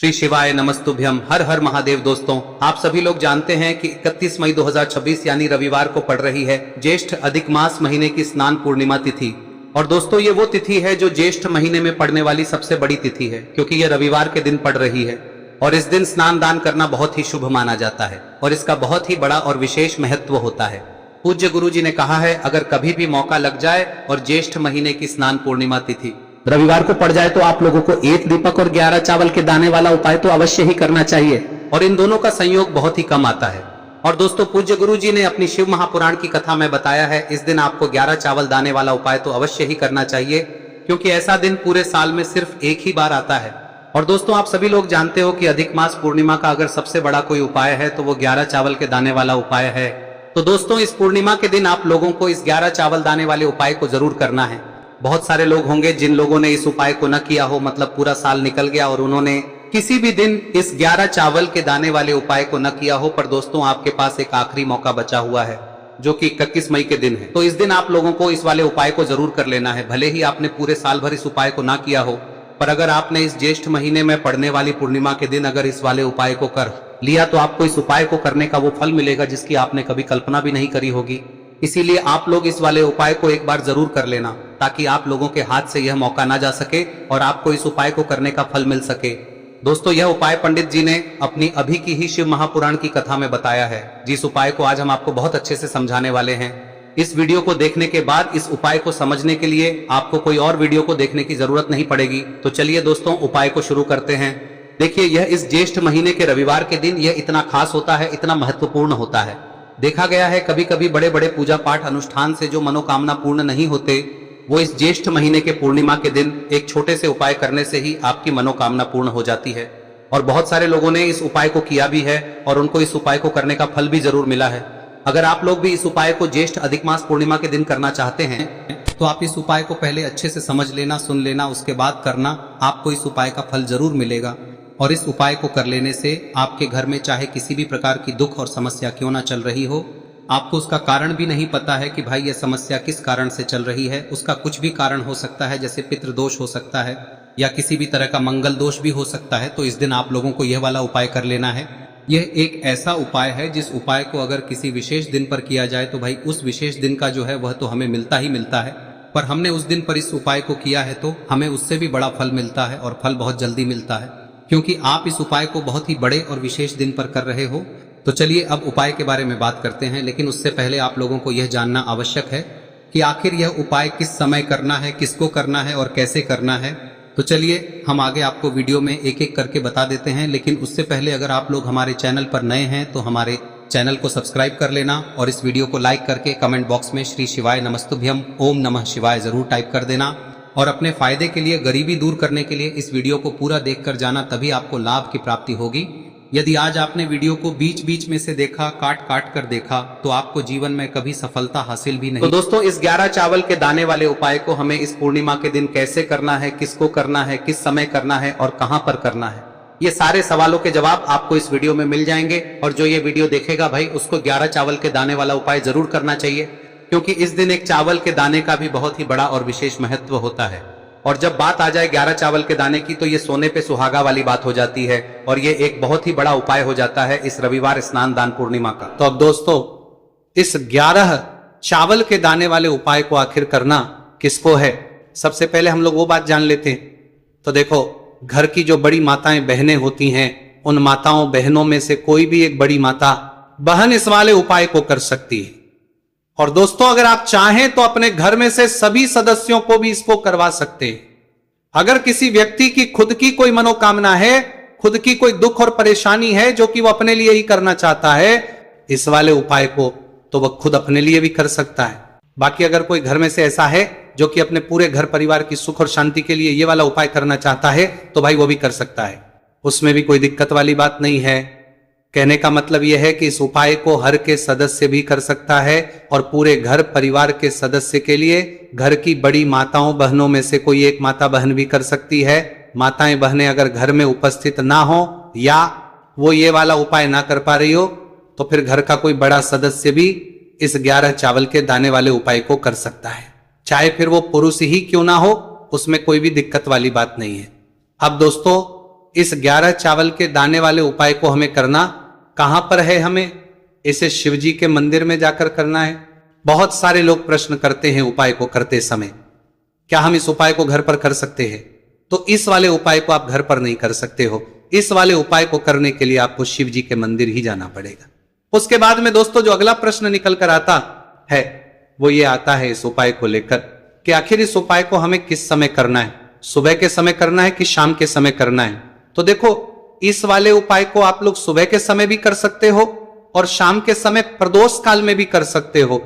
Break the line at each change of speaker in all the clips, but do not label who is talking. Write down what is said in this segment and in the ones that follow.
श्री शिवाय नमस्तुभ्यम। हर हर महादेव। दोस्तों, आप सभी लोग जानते हैं कि 31 मई 2026 यानी रविवार को पड़ रही है ज्येष्ठ अधिक मास महीने की स्नान पूर्णिमा तिथि। और दोस्तों, ये वो तिथि है जो ज्येष्ठ महीने में पड़ने वाली सबसे बड़ी तिथि है, क्योंकि यह रविवार के दिन पड़ रही है। और इस दिन स्नान दान करना बहुत ही शुभ माना जाता है और इसका बहुत ही बड़ा और विशेष महत्व होता है। पूज्य गुरु जी ने कहा है, अगर कभी भी मौका लग जाए और ज्येष्ठ महीने की स्नान पूर्णिमा तिथि रविवार को पड़ जाए तो आप लोगों को 1 दीपक और 11 चावल के दाने वाला उपाय तो अवश्य ही करना चाहिए। और इन दोनों का संयोग बहुत ही कम आता है। और दोस्तों, पूज्य गुरु जी ने अपनी शिव महापुराण की कथा में बताया है, इस दिन आपको 11 चावल दाने वाला उपाय तो अवश्य ही करना चाहिए, क्योंकि ऐसा दिन पूरे साल में सिर्फ एक ही बार आता है। और दोस्तों, आप सभी लोग जानते हो कि अधिक मास पूर्णिमा का अगर सबसे बड़ा कोई उपाय है तो वो 11 चावल के दाने वाला उपाय है। तो दोस्तों, इस पूर्णिमा के दिन आप लोगों को इस 11 चावल दाने वाले उपाय को जरूर करना है। बहुत सारे लोग होंगे जिन लोगों ने इस उपाय को न किया हो, मतलब पूरा साल निकल गया और उन्होंने किसी भी दिन इस 11 चावल के दाने वाले उपाय को न किया हो। पर दोस्तों, आपके पास एक आखिरी मौका बचा हुआ है, जो कि 31 मई के दिन है। तो इस दिन आप लोगों को इस वाले उपाय को जरूर कर लेना है। भले ही आपने पूरे साल भर इस उपाय को ना किया हो, पर अगर आपने इस ज्येष्ठ महीने में पड़ने वाली पूर्णिमा के दिन अगर इस वाले उपाय को कर लिया तो आपको इस उपाय को करने का वो फल मिलेगा जिसकी आपने कभी कल्पना भी नहीं करी होगी। इसीलिए आप लोग इस वाले उपाय को एक बार जरूर कर लेना, ताकि आप लोगों के हाथ से यह मौका ना जा सके और आपको इस उपाय को करने का फल मिल सके। दोस्तों, यह उपाय पंडित जी ने अपनी अभी की ही शिव महापुराण की कथा में बताया है, जिस उपाय को आज हम आपको बहुत अच्छे से समझाने वाले हैं। इस वीडियो को देखने के बाद इस उपाय को समझने के लिए आपको कोई और वीडियो को देखने की जरूरत नहीं पड़ेगी। तो चलिए दोस्तों, उपाय को शुरू करते हैं। देखिए, यह इस ज्येष्ठ महीने के रविवार के दिन यह इतना खास होता है, इतना महत्वपूर्ण होता है। देखा गया है कभी कभी बड़े बड़े पूजा पाठ अनुष्ठान से जो मनोकामना पूर्ण नहीं होते, वो इस ज्येष्ठ महीने के पूर्णिमा के दिन एक छोटे से उपाय करने से ही आपकी मनोकामना पूर्ण हो जाती है। और बहुत सारे लोगों ने इस उपाय को किया भी है और उनको इस उपाय को करने का फल भी जरूर मिला है। अगर आप लोग भी इस उपाय को ज्येष्ठ अधिक मास पूर्णिमा के दिन करना चाहते हैं तो आप इस उपाय को पहले अच्छे से समझ लेना, सुन लेना, उसके बाद करना। आपको इस उपाय का फल जरूर मिलेगा। और इस उपाय को कर लेने से आपके घर में चाहे किसी भी प्रकार की दुख और समस्या क्यों ना चल रही हो, आपको उसका कारण भी नहीं पता है कि भाई ये समस्या किस कारण से चल रही है, उसका कुछ भी कारण हो सकता है, जैसे पितृदोष हो सकता है या किसी भी तरह का मंगल दोष भी हो सकता है। तो इस दिन आप लोगों को यह वाला उपाय कर लेना है। यह एक ऐसा उपाय है जिस उपाय को अगर किसी विशेष दिन पर किया जाए तो भाई उस विशेष दिन का जो है वह तो हमें मिलता ही मिलता है। पर हमने उस दिन पर इस उपाय को किया है तो हमें उससे भी बड़ा फल मिलता है और फल बहुत जल्दी मिलता है, क्योंकि आप इस उपाय को बहुत ही बड़े और विशेष दिन पर कर रहे हो। तो चलिए अब उपाय के बारे में बात करते हैं, लेकिन उससे पहले आप लोगों को यह जानना आवश्यक है कि आखिर यह उपाय किस समय करना है, किसको करना है और कैसे करना है। तो चलिए हम आगे आपको वीडियो में एक एक करके बता देते हैं, लेकिन उससे पहले अगर आप लोग हमारे चैनल पर नए हैं तो हमारे चैनल को सब्सक्राइब कर लेना और इस वीडियो को लाइक करके कमेंट बॉक्स में श्री शिवाय नमस्तुभ्यम ओम नमः शिवाय जरूर टाइप कर देना। और अपने फायदे के लिए, गरीबी दूर करने के लिए इस वीडियो को पूरा देखकर जाना, तभी आपको लाभ की प्राप्ति होगी। यदि आज आपने वीडियो को बीच बीच में से देखा, काट काट कर देखा, तो आपको जीवन में कभी सफलता हासिल भी नहीं। तो दोस्तों, इस 11 चावल के दाने वाले उपाय को हमें इस पूर्णिमा के दिन कैसे करना है, किसको करना है, किस समय करना है और कहां पर करना है, ये सारे सवालों के जवाब आपको इस वीडियो में मिल जाएंगे। और जो ये वीडियो देखेगा भाई, उसको 11 चावल के दाने वाला उपाय जरूर करना चाहिए, क्योंकि इस दिन एक चावल के दाने का भी बहुत ही बड़ा और विशेष महत्व होता है। और जब बात आ जाए 11 चावल के दाने की तो ये सोने पे सुहागा वाली बात हो जाती है और ये एक बहुत ही बड़ा उपाय हो जाता है इस रविवार स्नान दान पूर्णिमा का। तो अब दोस्तों, इस 11 चावल के दाने वाले उपाय को आखिर करना किसको है, सबसे पहले हम लोग वो बात जान लेते हैं। तो देखो, घर की जो बड़ी माताएं बहनें होती हैं, उन माताओं बहनों में से कोई भी एक बड़ी माता बहन इस वाले उपाय को कर सकती है। और दोस्तों, अगर आप चाहें तो अपने घर में से सभी सदस्यों को भी इसको करवा सकते हैं। अगर किसी व्यक्ति की खुद की कोई मनोकामना है, खुद की कोई दुख और परेशानी है जो कि वो अपने लिए ही करना चाहता है, इस वाले उपाय को तो वह खुद अपने लिए भी कर सकता है। बाकी अगर कोई घर में से ऐसा है जो कि अपने पूरे घर परिवार की सुख और शांति के लिए ये वाला उपाय करना चाहता है, तो भाई वो भी कर सकता है, उसमें भी कोई दिक्कत वाली बात नहीं है। कहने का मतलब यह है कि इस उपाय को हर के सदस्य भी कर सकता है और पूरे घर परिवार के सदस्य के लिए घर की बड़ी माताओं बहनों में से कोई एक माता बहन भी कर सकती है। माताएं बहनें अगर घर में उपस्थित ना हो या वो ये वाला उपाय ना कर पा रही हो, तो फिर घर का कोई बड़ा सदस्य भी इस 11 चावल के दाने वाले उपाय को कर सकता है, चाहे फिर वो पुरुष ही क्यों ना हो, उसमें कोई भी दिक्कत वाली बात नहीं है। अब दोस्तों, इस 11 चावल के दाने वाले उपाय को हमें करना कहां पर है? हमें इसे शिव जी के मंदिर में जाकर करना है। बहुत सारे लोग प्रश्न करते हैं उपाय को करते समय, क्या हम इस उपाय को घर पर कर सकते हैं? तो इस वाले उपाय को आप घर पर नहीं कर सकते हो। इस वाले उपाय को करने के लिए आपको शिव जी के मंदिर ही जाना पड़ेगा। उसके बाद में दोस्तों जो अगला प्रश्न निकल कर आता है वो ये आता है इस उपाय को लेकर कि आखिर इस उपाय को हमें किस समय करना है? सुबह के समय करना है कि शाम के समय करना है? तो देखो, इस वाले उपाय को आप लोग सुबह के समय भी कर सकते हो और शाम के समय प्रदोष काल में भी कर सकते हो।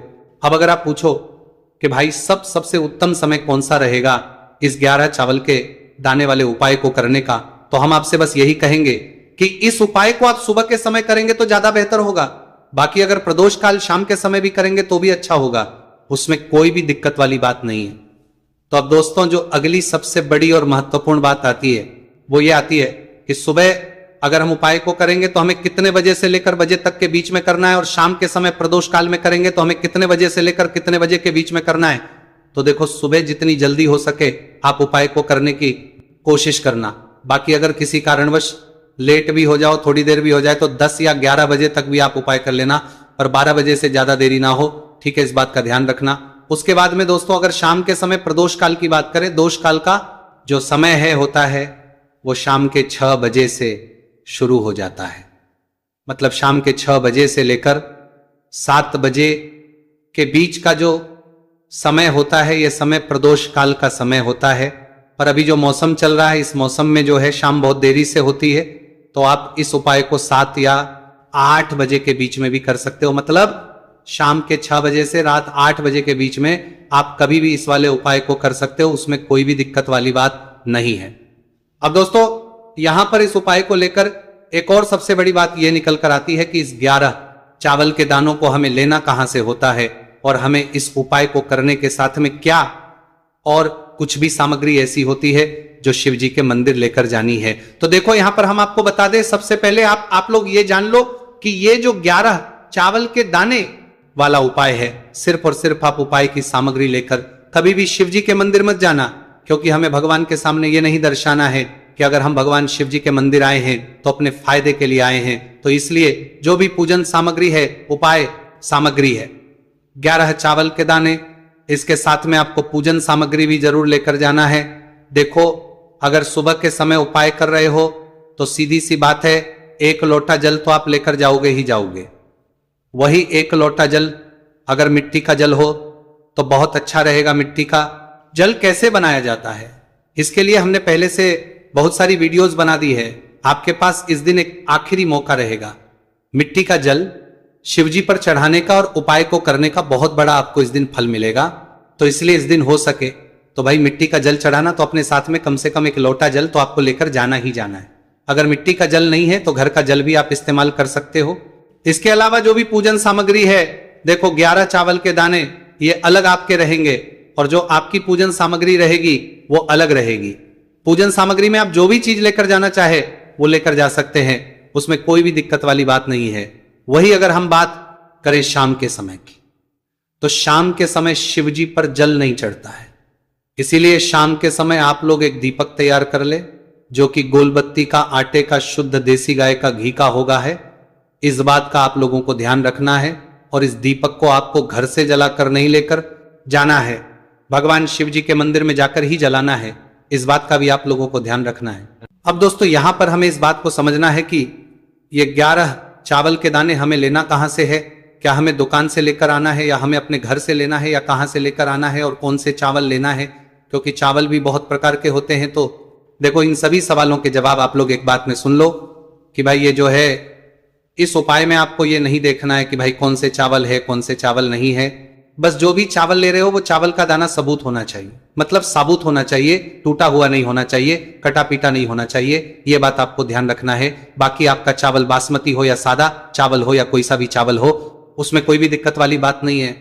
अब अगर आप पूछो कि भाई सबसे उत्तम समय कौन सा रहेगा इस 11 चावल के दाने वाले उपाय को करने का, तो हम आपसे बस यही कहेंगे कि इस उपाय को आप सुबह के समय करेंगे तो ज्यादा बेहतर होगा। बाकी अगर प्रदोष काल शाम के समय भी करेंगे तो भी अच्छा होगा, उसमें कोई भी दिक्कत वाली बात नहीं है। तो अब दोस्तों जो अगली सबसे बड़ी और महत्वपूर्ण बात आती है वो ये आती है कि सुबह अगर हम उपाय को करेंगे तो हमें कितने बजे से लेकर बजे तक के बीच में करना है, और शाम के समय प्रदोष काल में करेंगे तो हमें कितने बजे से लेकर कितने बजे के बीच में करना है। तो देखो, सुबह जितनी जल्दी हो सके आप उपाय को करने की कोशिश करना। बाकी अगर किसी कारणवश लेट भी हो जाओ, थोड़ी देर भी हो जाए, तो 10 या 11 बजे तक भी आप उपाय कर लेना, पर 12 बजे से ज्यादा देरी ना हो, ठीक है? इस बात का ध्यान रखना। उसके बाद में दोस्तों अगर शाम के समय प्रदोष काल की बात करें, दोष काल का जो समय है होता है वो शाम के 6 बजे से शुरू हो जाता है। मतलब शाम के 6 बजे से लेकर 7 बजे के बीच का जो समय होता है यह समय प्रदोष काल का समय होता है। पर अभी जो मौसम चल रहा है इस मौसम में जो है शाम बहुत देरी से होती है, तो आप इस उपाय को 7 या 8 बजे के बीच में भी कर सकते हो। मतलब शाम के 6 बजे से रात 8 बजे के बीच में आप कभी भी इस वाले उपाय को कर सकते हो, उसमें कोई भी दिक्कत वाली बात नहीं है। अब दोस्तों यहां पर इस उपाय को लेकर एक और सबसे बड़ी बात यह निकल कर आती है कि इस 11 चावल के दानों को हमें लेना कहां से होता है, और हमें इस उपाय को करने के साथ में क्या और कुछ भी सामग्री ऐसी होती है जो शिव जी के मंदिर लेकर जानी है। तो देखो यहां पर हम आपको बता दें, सबसे पहले आप लोग ये जान लो कि ये जो 11 चावल के दाने वाला उपाय है, सिर्फ और सिर्फ आप उपाय की सामग्री लेकर कभी भी शिव जी के मंदिर मत जाना, क्योंकि हमें भगवान के सामने ये नहीं दर्शाना है कि अगर हम भगवान शिव जी के मंदिर आए हैं तो अपने फायदे के लिए आए हैं। तो इसलिए जो भी पूजन सामग्री है, उपाय सामग्री है 11 चावल के दाने, इसके साथ में आपको पूजन सामग्री भी जरूर लेकर जाना है। देखो, अगर सुबह के समय उपाय कर रहे हो तो सीधी सी बात है, 1 लोटा जल तो आप लेकर जाओगे ही जाओगे। वही 1 लोटा जल अगर मिट्टी का जल हो तो बहुत अच्छा रहेगा। मिट्टी का जल कैसे बनाया जाता है, इसके लिए हमने पहले से बहुत सारी वीडियोस बना दी है। आपके पास इस दिन एक आखिरी मौका रहेगा मिट्टी का जल शिवजी पर चढ़ाने का और उपाय को करने का, बहुत बड़ा आपको इस दिन फल मिलेगा। तो इसलिए इस दिन हो सके तो भाई मिट्टी का जल चढ़ाना, तो अपने साथ में कम से कम 1 लोटा जल तो आपको लेकर जाना ही जाना है। अगर मिट्टी का जल नहीं है तो घर का जल भी आप इस्तेमाल कर सकते हो। इसके अलावा जो भी पूजन सामग्री है, देखो 11 चावल के दाने ये अलग आपके रहेंगे और जो आपकी पूजन सामग्री रहेगी वो अलग रहेगी। पूजन सामग्री में आप जो भी चीज लेकर जाना चाहे वो लेकर जा सकते हैं, उसमें कोई भी दिक्कत वाली बात नहीं है। वही अगर हम बात करें शाम के समय की, तो शाम के समय शिवजी पर जल नहीं चढ़ता है, इसीलिए शाम के समय आप लोग एक दीपक तैयार कर ले जो कि गोलबत्ती का, आटे का, शुद्ध देसी गाय का घी का होगा है। इस बात का आप लोगों को ध्यान रखना है और इस दीपक को आपको घर से जलाकर नहीं लेकर जाना है, भगवान शिव जी के मंदिर में जाकर ही जलाना है। इस बात का भी आप लोगों को ध्यान रखना है। अब दोस्तों यहां पर हमें इस बात को समझना है कि ये 11 चावल के दाने हमें लेना कहां से है, क्या हमें दुकान से लेकर आना है या हमें अपने घर से लेना है या कहां से लेकर आना है और कौन से चावल लेना है, क्योंकि चावल भी बहुत प्रकार के होते हैं। तो देखो इन सभी सवालों के जवाब आप लोग एक बात में सुन लो कि भाई ये जो है इस उपाय में आपको ये नहीं देखना है कि भाई कौन से चावल है कौन से चावल नहीं है, बस जो भी चावल ले रहे हो वो चावल का दाना सबूत होना चाहिए, मतलब साबुत होना चाहिए, टूटा हुआ नहीं होना चाहिए, कटा पीटा नहीं होना चाहिए, ये बात आपको ध्यान रखना है। बाकी आपका चावल बासमती हो या सादा चावल हो या कोई सा भी चावल हो, उसमें कोई भी दिक्कत वाली बात नहीं है।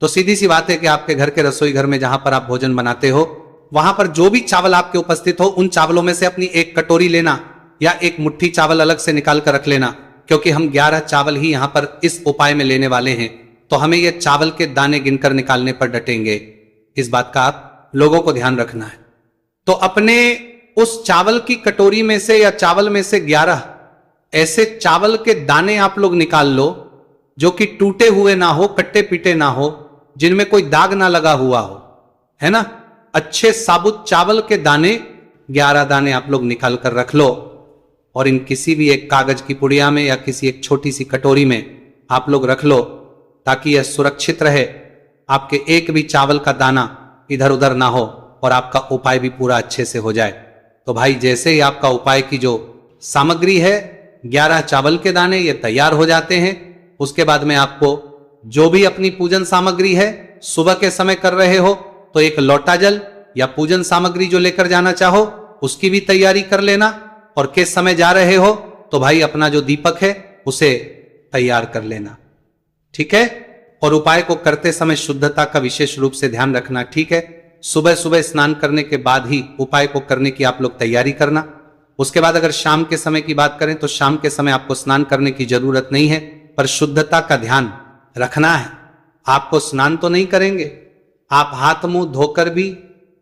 तो सीधी सी बात है कि आपके घर के रसोई घर में जहां पर आप भोजन बनाते हो वहां पर जो भी चावल आपके उपस्थित हो उन चावलों में से अपनी एक कटोरी लेना या एक मुट्ठी चावल अलग से निकाल कर रख लेना, क्योंकि हम 11 चावल ही यहां पर इस उपाय में लेने वाले हैं, तो हमें ये चावल के दाने गिनकर निकालने पर डटेंगे। इस बात का आप लोगों को ध्यान रखना है। तो अपने उस चावल की कटोरी में से या चावल में से 11 ऐसे चावल के दाने आप लोग निकाल लो जो कि टूटे हुए ना हो, कट्टे पीटे ना हो, जिनमें कोई दाग ना लगा हुआ हो, है ना। अच्छे साबुत चावल के दाने 11 दाने आप लोग निकाल कर रख लो और इन किसी भी एक कागज की पुड़िया में या किसी एक छोटी सी कटोरी में आप लोग रख लो ताकि यह सुरक्षित रहे, आपके एक भी चावल का दाना इधर उधर ना हो और आपका उपाय भी पूरा अच्छे से हो जाए। तो भाई जैसे ही आपका उपाय की जो सामग्री है 11 चावल के दाने ये तैयार हो जाते हैं, उसके बाद में आपको जो भी अपनी पूजन सामग्री है सुबह के समय कर रहे हो तो एक लोटा जल या पूजन सामग्री जो लेकर जाना चाहो उसकी भी तैयारी कर लेना, और किस समय जा रहे हो तो भाई अपना जो दीपक है उसे तैयार कर लेना, ठीक है। और उपाय को करते समय शुद्धता का विशेष रूप से ध्यान रखना, ठीक है। सुबह सुबह स्नान करने के बाद ही उपाय को करने की आप लोग तैयारी करना। उसके बाद अगर शाम के समय की बात करें तो शाम के समय आपको स्नान करने की जरूरत नहीं है, पर शुद्धता का ध्यान रखना है। आपको स्नान तो नहीं करेंगे, आप हाथ मुंह धोकर भी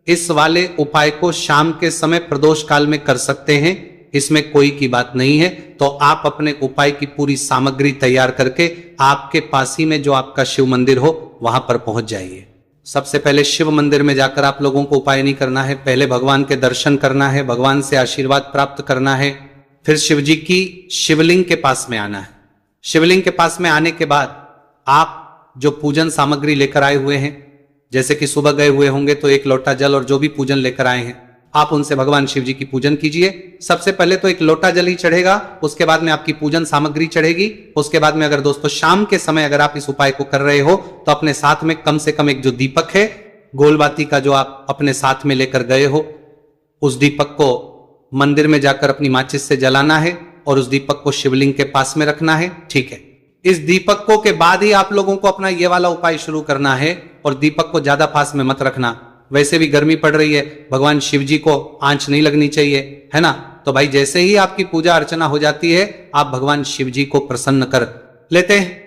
इस वाले उपाय को शाम के समय प्रदोष काल में कर सकते हैं, इसमें कोई की बात नहीं है। तो आप अपने उपाय की पूरी सामग्री तैयार करके आपके पास ही में जो आपका शिव मंदिर हो वहां पर पहुंच जाइए। सबसे पहले शिव मंदिर में जाकर आप लोगों को उपाय नहीं करना है, पहले भगवान के दर्शन करना है, भगवान से आशीर्वाद प्राप्त करना है, फिर शिव जी की शिवलिंग के पास में आना है। शिवलिंग के पास में आने के बाद आप जो पूजन सामग्री लेकर आए हुए हैं, जैसे कि सुबह गए हुए होंगे तो एक लोटा जल और जो भी पूजन लेकर आए हैं आप उनसे भगवान शिव जी की पूजन कीजिए। सबसे पहले तो एक लोटा जल ही चढ़ेगा, उसके बाद में आपकी पूजन सामग्री चढ़ेगी। उसके बाद में अगर दोस्तों शाम के समय अगर आप इस उपाय को कर रहे हो तो अपने साथ में कम से कम एक जो दीपक है गोलबाती का जो आप अपने साथ में लेकर गए हो उस दीपक को मंदिर में जाकर अपनी माचिस से जलाना है और उस दीपक को शिवलिंग के पास में रखना है, ठीक है। इस दीपकों के बाद ही आप लोगों को अपना ये वाला उपाय शुरू करना है और दीपक को ज्यादा पास में मत रखना, वैसे भी गर्मी पड़ रही है, भगवान शिव जी को आंच नहीं लगनी चाहिए, है ना। तो भाई जैसे ही आपकी पूजा अर्चना हो जाती है आप भगवान शिव जी को प्रसन्न कर लेते हैं।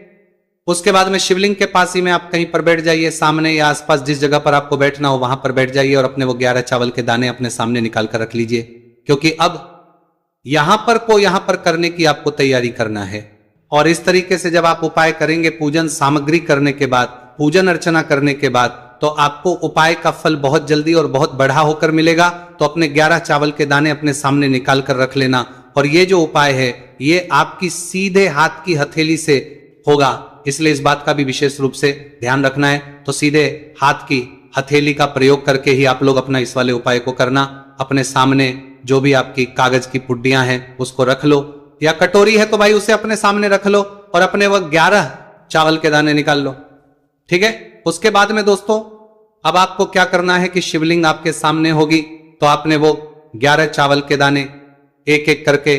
उसके बाद में शिवलिंग के पास ही में आप कहीं पर बैठ जाइए, सामने या आसपास जिस जगह पर आपको बैठना हो वहां पर बैठ जाइए और अपने वो 11 चावल के दाने अपने सामने निकाल कर रख लीजिए, क्योंकि अब यहां पर करने की आपको तैयारी करना है। और इस तरीके से जब आप उपाय करेंगे पूजन सामग्री करने के बाद, पूजन अर्चना करने के बाद, तो आपको उपाय का फल बहुत जल्दी और बहुत बढ़ा होकर मिलेगा। तो अपने 11 चावल के दाने अपने सामने निकाल कर रख लेना। और ये जो उपाय है ये आपकी सीधे हाथ की हथेली से होगा, इसलिए इस बात का भी विशेष रूप से ध्यान रखना है। तो सीधे हाथ की हथेली का प्रयोग करके ही आप लोग अपना इस वाले उपाय को करना। अपने सामने जो भी आपकी कागज की पुड्डियां हैं उसको रख लो, या कटोरी है तो भाई उसे अपने सामने रख लो और अपने वो 11 चावल के दाने निकाल लो, ठीक है। उसके बाद में दोस्तों अब आपको क्या करना है कि शिवलिंग आपके सामने होगी तो आपने वो 11 चावल के दाने एक एक करके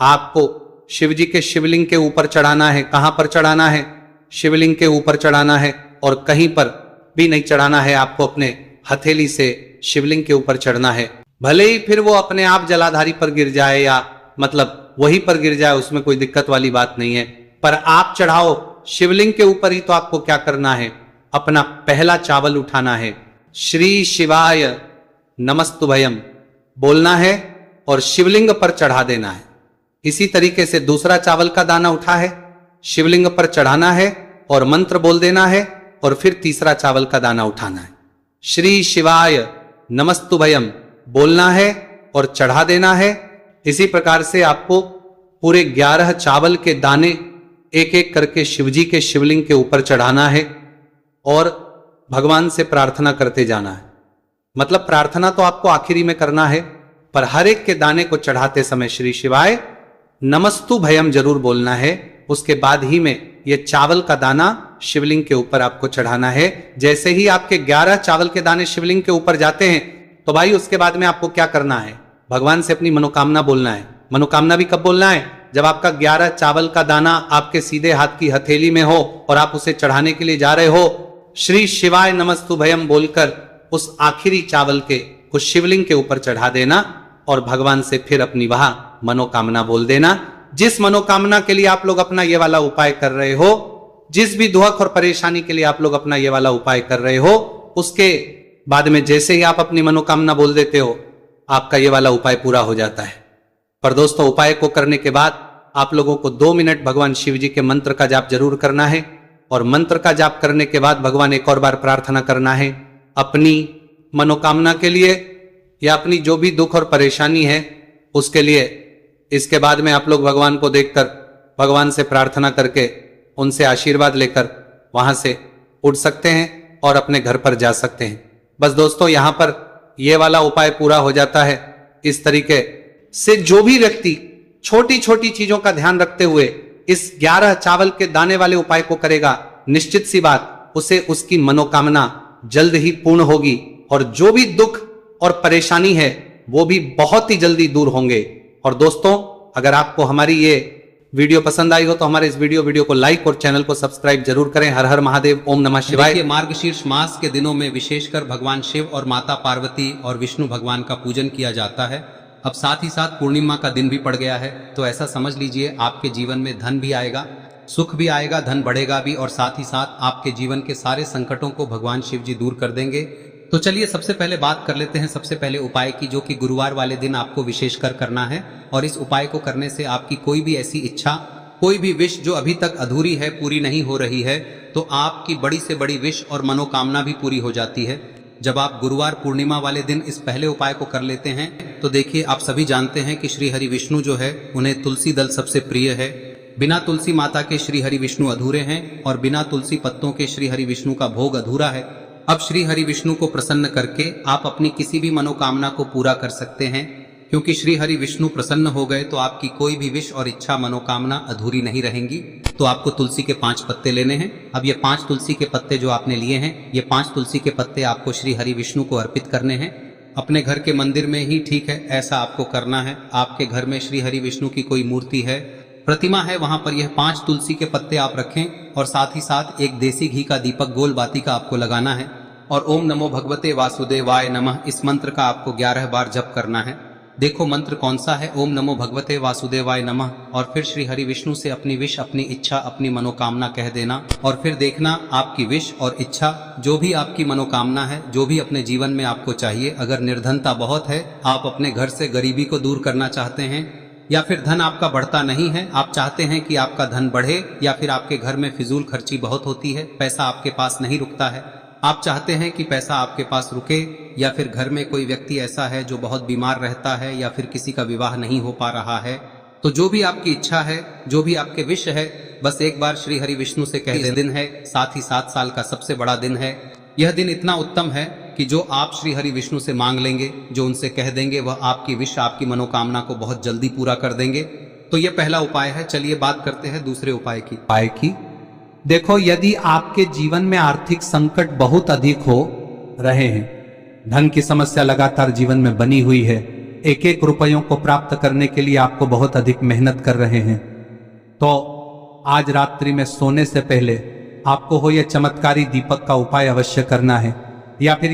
आपको शिव जी के शिवलिंग के ऊपर चढ़ाना है। कहां पर चढ़ाना है? शिवलिंग के ऊपर चढ़ाना है, और कहीं पर भी नहीं चढ़ाना है, आपको अपने हथेली से शिवलिंग के ऊपर चढ़ना है। भले ही फिर वो अपने आप जलाधारी पर गिर जाए या मतलब वहीं पर गिर जाए, उसमें कोई दिक्कत वाली बात नहीं है, पर आप चढ़ाओ शिवलिंग के ऊपर ही। तो आपको क्या करना है, अपना पहला चावल उठाना है, श्री शिवाय नमस्तुभयम बोलना है और शिवलिंग पर चढ़ा देना है। इसी तरीके से दूसरा चावल का दाना उठा है, शिवलिंग पर चढ़ाना है और मंत्र बोल देना है, और फिर तीसरा चावल का दाना उठाना है, श्री शिवाय नमस्तुभयम बोलना है और चढ़ा देना है। इसी प्रकार से आपको पूरे 11 चावल के दाने एक एक करके शिवजी के शिवलिंग के ऊपर चढ़ाना है और भगवान से प्रार्थना करते जाना है। मतलब प्रार्थना तो आपको आखिरी में करना है, पर हर एक के दाने को चढ़ाते समय श्री शिवाय नमस्तु भयम जरूर बोलना है। उसके बाद ही में ये चावल का दाना शिवलिंग के ऊपर आपको चढ़ाना है। जैसे ही आपके 11 चावल के दाने शिवलिंग के ऊपर जाते हैं तो भाई उसके बाद में आपको क्या करना है, भगवान से अपनी मनोकामना बोलना है। मनोकामना भी कब बोलना है? जब आपका 11 चावल का दाना आपके सीधे हाथ की हथेली में हो और आप उसे चढ़ाने के लिए जा रहे हो, श्री शिवाय नमस्तुभयम बोलकर उस आखिरी चावल के उस शिवलिंग के ऊपर चढ़ा देना और भगवान से फिर अपनी वह मनोकामना बोल देना। जिस मनोकामना के लिए आप लोग अपना ये वाला उपाय कर रहे हो, जिस भी दुख और परेशानी के लिए आप लोग अपना ये वाला उपाय कर रहे हो, उसके बाद में जैसे ही आप अपनी मनोकामना बोल देते हो, आपका ये वाला उपाय पूरा हो जाता है। पर दोस्तों, उपाय को करने के बाद आप लोगों को 2 मिनट भगवान शिव जी के मंत्र का जाप जरूर करना है, और मंत्र का जाप करने के बाद भगवान एक और बार प्रार्थना करना है अपनी मनोकामना के लिए या अपनी जो भी दुख और परेशानी है उसके लिए। इसके बाद में आप लोग भगवान को देखकर, भगवान से प्रार्थना करके, उनसे आशीर्वाद लेकर वहां से उठ सकते हैं और अपने घर पर जा सकते हैं। बस दोस्तों, यहां पर यह वाला उपाय पूरा हो जाता है। इस तरीके से जो भी व्यक्ति छोटी छोटी चीजों का ध्यान रखते हुए इस 11 चावल के दाने वाले उपाय को करेगा, निश्चित सी बात उसे उसकी मनोकामना जल्द ही पूर्ण होगी, और जो भी दुख और परेशानी है वो भी बहुत ही जल्दी दूर होंगे। और दोस्तों, अगर आपको हमारी ये वीडियो पसंद आई हो तो हमारे इस वीडियो को लाइक और चैनल को सब्सक्राइब जरूर करें। हर हर महादेव, ओम नमः शिवाय। मार्गशीर्ष मास के दिनों में विशेषकर भगवान शिव और माता पार्वती और विष्णु भगवान का पूजन किया जाता है। अब साथ ही साथ पूर्णिमा का दिन भी पड़ गया है, तो ऐसा समझ लीजिए आपके जीवन में धन भी आएगा, सुख भी आएगा, धन बढ़ेगा भी, और साथ ही साथ आपके जीवन के सारे संकटों को भगवान शिव जी दूर कर देंगे। तो चलिए सबसे पहले बात कर लेते हैं सबसे पहले उपाय की, जो कि गुरुवार वाले दिन आपको विशेषकर करना है। और इस उपाय को करने से आपकी कोई भी ऐसी इच्छा, कोई भी विश जो अभी तक अधूरी है, पूरी नहीं हो रही है, तो आपकी बड़ी से बड़ी विश और मनोकामना भी पूरी हो जाती है जब आप गुरुवार पूर्णिमा वाले दिन इस पहले उपाय को कर लेते हैं। तो देखिए, आप सभी जानते हैं कि श्री हरि विष्णु जो है उन्हें तुलसी दल सबसे प्रिय है। बिना तुलसी माता के श्री हरि विष्णु अधूरे हैं, और बिना तुलसी पत्तों के श्री हरि विष्णु का भोग अधूरा है। अब श्री हरि विष्णु को प्रसन्न करके आप अपनी किसी भी मनोकामना को पूरा कर सकते हैं, क्योंकि श्री हरि विष्णु प्रसन्न हो गए तो आपकी कोई भी विश और इच्छा, मनोकामना अधूरी नहीं रहेंगी। तो आपको तुलसी के 5 पत्ते लेने हैं। अब ये 5 तुलसी के पत्ते जो आपने लिए हैं, ये 5 तुलसी के पत्ते आपको श्री हरि विष्णु को अर्पित करने हैं। अपने घर के मंदिर में ही ठीक है, ऐसा आपको करना है। आपके घर में श्री हरि विष्णु की कोई मूर्ति है, प्रतिमा है, वहां पर यह 5 तुलसी के पत्ते आप रखें, और साथ ही साथ एक देसी घी का दीपक गोल बाती का आपको लगाना है, और ओम नमो भगवते वासुदेवाय नमः इस मंत्र का आपको 11 बार जप करना है। देखो मंत्र कौन सा है, ओम नमो भगवते वासुदेवाय नमः, और फिर श्री हरि विष्णु से अपनी विश, अपनी इच्छा, अपनी मनोकामना कह देना, और फिर देखना आपकी विश और इच्छा, जो भी आपकी मनोकामना है, जो भी अपने जीवन में आपको चाहिए। अगर निर्धनता बहुत है, आप अपने घर से गरीबी को दूर करना चाहते हैं, या फिर धन आपका बढ़ता नहीं है, आप चाहते हैं कि आपका धन बढ़े, या फिर आपके घर में फिजूल खर्ची बहुत होती है, पैसा आपके पास नहीं रुकता है, आप चाहते हैं कि पैसा आपके पास रुके, या फिर घर में कोई व्यक्ति ऐसा है जो बहुत बीमार रहता है, या फिर किसी का विवाह नहीं हो पा रहा है, तो जो भी आपकी इच्छा है, जो भी आपके विश है, बस एक बार श्री हरि विष्णु से कह दें। दिन है, साथ ही 7 साल का सबसे बड़ा दिन है। यह दिन इतना उत्तम है कि जो आप श्री हरि विष्णु से मांग लेंगे, जो उनसे कह देंगे, वह आपकी विश, आपकी मनोकामना को बहुत जल्दी पूरा कर देंगे। तो यह पहला उपाय है। चलिए बात करते हैं दूसरे उपाय की। देखो, यदि आपके जीवन में आर्थिक संकट बहुत अधिक हो रहे हैं, धन की समस्या लगातार जीवन में बनी हुई है, एक एक रुपयों को प्राप्त करने के लिए आपको बहुत अधिक मेहनत कर रहे हैं, तो आज रात्रि में सोने से पहले आपको हो यह चमत्कारी दीपक का उपाय अवश्य करना है। या फिर